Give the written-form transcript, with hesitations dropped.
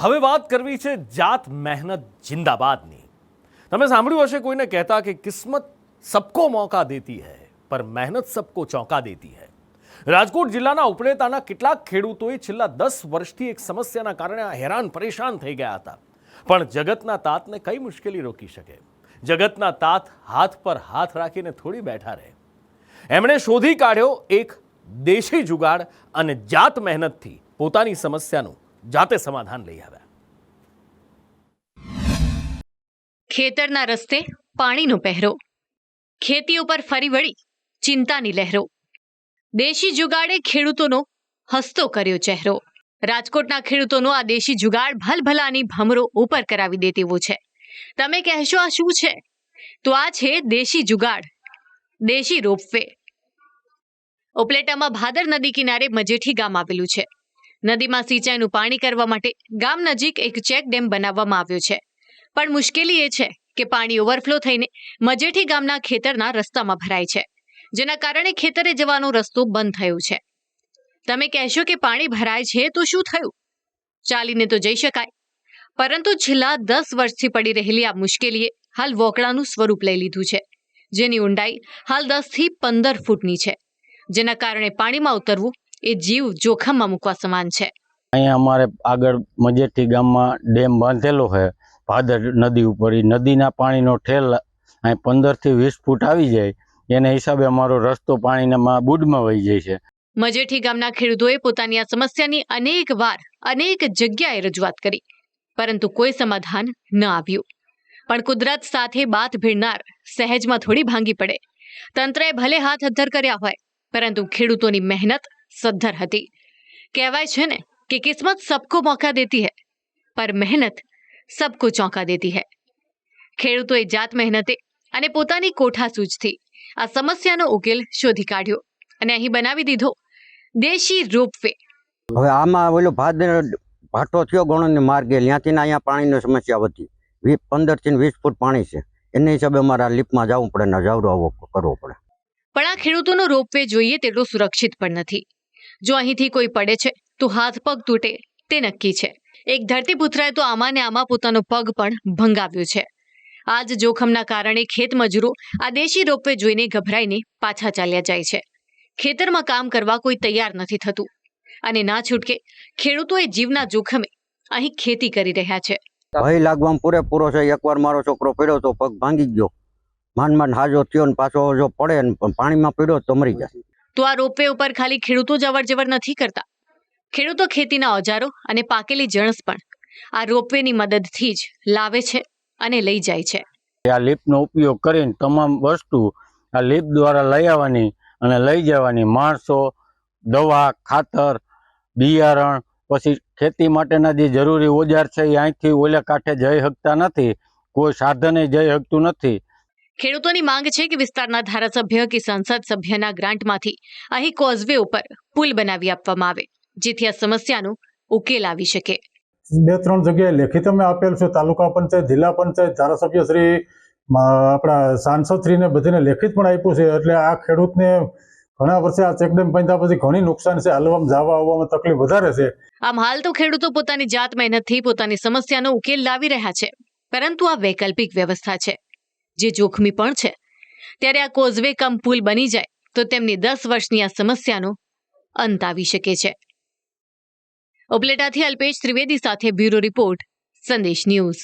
હવે વાત કરવી છે જાત મહેનત જિંદાબાદની। તમે સાંભળ્યું હશે કોઈને કહેતા કે કિસ્મત સબકો મોકા દેતી હૈ પર મહેનત સબકો ચોંકા દેતી હૈ। રાજકોટ જિલ્લાના ઉપલેટાના કેટલાક ખેડૂતોએ છેલ્લા 10 વર્ષથી એક સમસ્યાના કારણે હેરાન પરેશાન થઈ ગયા હતા, પણ જગતના તાતને કઈ મુશ્કેલી રોકી શકે? જગતના તાત હાથ પર હાથ રાખીને થોડી બેઠા રહે। એમણે શોધી કાઢ્યો એક દેશી જુગાડ અને જાત મહેનતથી પોતાની સમસ્યાનું જાતે સમાધાન લઈ આવ્યા। ખેતરના રસ્તે પાણીનો પહેરો, ખેતી ઉપર ફરી વળી ચિંતાની લહેરો। દેશી જુગાડે ખેડૂતોનો હસતો કર્યો ચહેરો। રાજકોટના ખેડૂતોનો આ દેશી જુગાડ ભલભલાની ભમરો ઉપર કરાવી દે તેવો છે। તમે કહેશો આ શું છે? તો આ છે દેશી જુગાડ, દેશી રોપવે। ઉપલેટામાં ભાદર નદી કિનારે મજેઠી ગામ આવેલું છે। નદીમાં સિંચાઈનું પાણી કરવા માટે ગામ નજીક એક ચેક ડેમ બનાવવામાં આવ્યો છે, પણ મુશ્કેલી એ છે કે પાણી ઓવરફ્લો થઈને મજેઠી ગામના ખેતરના રસ્તામાં ભરાય છે, જેના કારણે ખેતરે જવાનો રસ્તો બંધ થયો છે। તમે કહેશો કે પાણી ભરાય છે તો શું થયું? ચાલીને તો જઈ શકાય, પરંતુ છેલ્લા 10 વર્ષથી પડી રહેલી આ મુશ્કેલીએ હાલ વોકળાનું સ્વરૂપ લઈ લીધું છે, જેની ઊંડાઈ હાલ 10 થી 15 ફૂટની છે, જેના કારણે પાણીમાં ઉતરવું એ જીવ જોખમમાં મૂકવા સમાન છે। અહીંયા અમારે આગળ મજેઠી ગામમાં ડેમ બાંધેલો છે ભાદર નદી ઉપર। એ નદીના પાણીનો ઠેલ અહીં 15 થી 20 ફૂટ આવી જાય, એના હિસાબે અમારો રસ્તો પાણીના બુડમાં વહી જાય છે। મજેઠી ગામના ખેડૂતોએ પોતાની આ સમસ્યાની અનેક જગ્યાએ રજૂઆત કરી, પરંતુ કોઈ સમાધાન ન આવ્યું। પણ કુદરત સાથે બાથ ભીડનાર સહેજમાં થોડી ભાંગી પડે। તંત્રએ ભલે હાથ અદ્ધર કર્યા હોય, પરંતુ ખેડૂતોની મહેનત સદ્ધર હતી। કહેવાય છે ને કે કિસ્મત સબકો મોકા દેતી હૈ પર મહેનત સબકો ચોંકા દેતી હૈ। ખેડૂતોએ જાત મહેનતે અને પોતાની કોઠાસૂઝથી આ સમસ્યાનો ઉકેલ શોધી કાઢ્યો અને અહીં બનાવી દીધો દેશી રોપવે। હવે આમાં ઓલો ભાટો થયો ગણોને માર્ગે, ત્યાંથી અહીંયા પાણીની સમસ્યા વધી 15 થી 20 ફૂટ પાણી છે, એને હિસાબે અમારે આ લીપમાં જવું પડે ને જાવડો આવો કરવો પડે। પણ આ ખેડૂતોનો રોપવે જોઈએ તેટલો સુરક્ષિત પણ નથી। જો અહીંથી કોઈ પડે છે તો હાથ પગ તૂટે તે નક્કી છે। એક ધરતીપુત્રએ તો આમાં ને આમાં પોતાનો પગ પણ ભંગાવ્યો છે। આ જ જોખમના કારણે ખેત મજૂરો આ દેશી રોપવે જોઈને ગભરાઈને પાછા ચાલ્યા જાય છે। ખેતરમાં કામ કરવા કોઈ તૈયાર નથી થતું અને ના છૂટકે ખેડૂતોએ જીવના જોખમે અહીં ખેતી કરી રહ્યા છે। ભય લાગવામાં પૂરેપૂરો છે। એકવાર મારો છોકરો પડ્યો તો પગ ભાંગી ગયો, માંડ હાજો થયો ને પાછો જો પડે ને પાણીમાં પડ્યો તો મરી જાય। તો આ રોપવે ઉપર ખાલી ખેડૂતો જ અવરજવર નથી કરતા, ખેડૂતો ખેતીના ઓજારો અને પાકેલી જણસ પણ આ રોપવેની મદદથી જ લાવે છે અને લઈ જાય છે। આ લીપનો ઉપયોગ કરીને તમામ વસ્તુ આ લીપ દ્વારા લઈ આવવાની અને લઈ જવાની। માણસો, દવા, ખાતર, બિયારણ, પછી ખેતી માટેના જે જરૂરી ઓજાર છે એ અહીંથી ઓલા કાંઠે જઈ શકતા નથી, કોઈ સાધને જઈ શકતું નથી। ખેડૂતોની માંગ છે કે વિસ્તારના ધારાસભ્ય કે સંસદ સભ્યના ગ્રાન્ટમાંથી અહીં કોઝવે ઉપર પુલ બનાવી આપવામાં આવે, જેથી આ સમસ્યાનો ઉકેલ આવી શકે। 2-3 જગ્યાએ લેખિત અમે આપેલ છે, તાલુકા પંચાયત, જિલ્લા પંચાયત, ધારાસભ્ય શ્રી, આપણા સાંસદ શ્રીને બધાને લેખિત પણ આપ્યું છે। એટલે આ ખેડૂતને ઘણા વર્ષે આ ચેકડેમ બાંધ્યા પછી ઘણી નુકસાન છે, હાલવામાં જવા આવવામાં તકલીફ વધારે છે। આમ હાલ તો ખેડૂતો પોતાની જાત મહેનતથી પોતાની સમસ્યાનો ઉકેલ લાવી રહ્યા છે, પરંતુ આ વૈકલ્પિક વ્યવસ્થા છે જે જોખમી પણ છે। ત્યારે આ કોઝવે કમ પુલ બની જાય તો તેમની 10 વર્ષની આ સમસ્યાનો અંત આવી શકે છે। ઉપલેટાથી અલ્પેશ ત્રિવેદી સાથે બ્યુરો રિપોર્ટ, સંદેશ ન્યૂઝ।